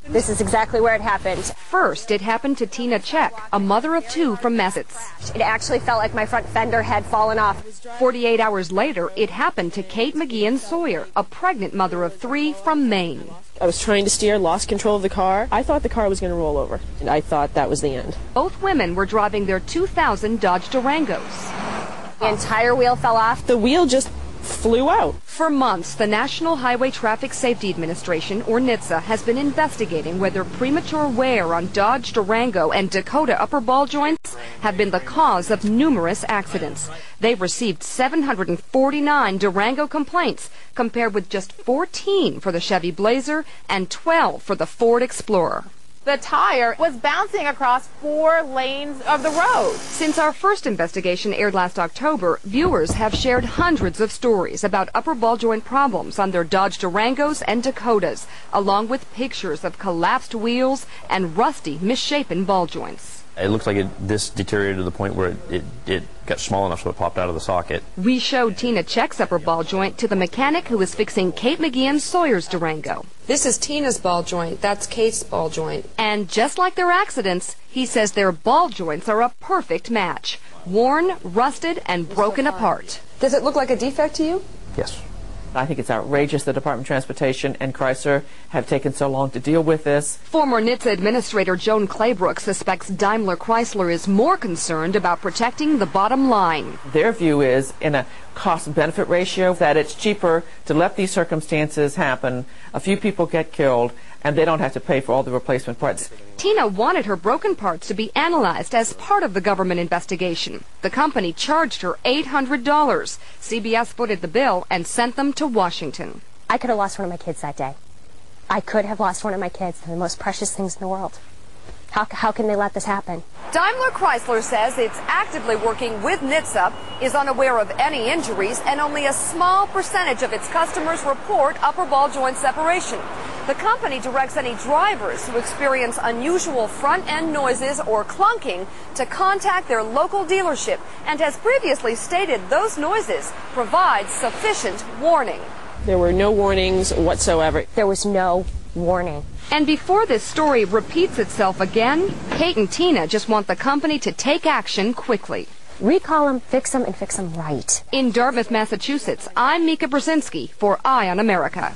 This is exactly where it happened. First, it happened to Tina Check, a mother of two from Massachusetts. It actually felt like my front fender had fallen off. 48 hours later, it happened to Kate McGeehan Sawyer, a pregnant mother of three from Maine. I was trying to steer, lost control of the car. I thought the car was going to roll over, and I thought that was the end. Both women were driving their 2000 Dodge Durangos. The entire wheel fell off. The wheel just flew out. For months, the National Highway Traffic Safety Administration, or NHTSA, has been investigating whether premature wear on Dodge Durango and Dakota upper ball joints have been the cause of numerous accidents. They've received 749 Durango complaints, compared with just 14 for the Chevy Blazer and 12 for the Ford Explorer. The tire was bouncing across 4 lanes of the road. Since our first investigation aired last October, viewers have shared hundreds of stories about upper ball joint problems on their Dodge Durangos and Dakotas, along with pictures of collapsed wheels and rusty, misshapen ball joints. It looks like this deteriorated to the point where it got small enough so it popped out of the socket. We showed Tina Check's upper ball joint to the mechanic who was fixing Kate McGeehan Sawyer's Durango. This is Tina's ball joint. That's Kate's ball joint. And just like their accidents, he says their ball joints are a perfect match. Worn, rusted, and broken apart. Does it look like a defect to you? Yes. I think it's outrageous the Department of Transportation and Chrysler have taken so long to deal with this. Former NHTSA Administrator Joan Claybrook suspects Daimler Chrysler is more concerned about protecting the bottom line. Their view is, in a cost-benefit ratio, that it's cheaper to let these circumstances happen. A few people get killed, and they don't have to pay for all the replacement parts. Tina wanted her broken parts to be analyzed as part of the government investigation. The company charged her $800. CBS footed the bill and sent them to Washington. I could have lost one of my kids that day. I could have lost one of my kids, the most precious things in the world. How can they let this happen? Daimler Chrysler says it's actively working with NHTSA, is unaware of any injuries, and only a small percentage of its customers report upper ball joint separation. The company directs any drivers who experience unusual front-end noises or clunking to contact their local dealership, and has previously stated those noises provide sufficient warning. There were no warnings whatsoever. There was no warning. And before this story repeats itself again, Kate and Tina just want the company to take action quickly. Recall them, fix them, and fix them right. In Dartmouth, Massachusetts, I'm Mika Brzezinski for Eye on America.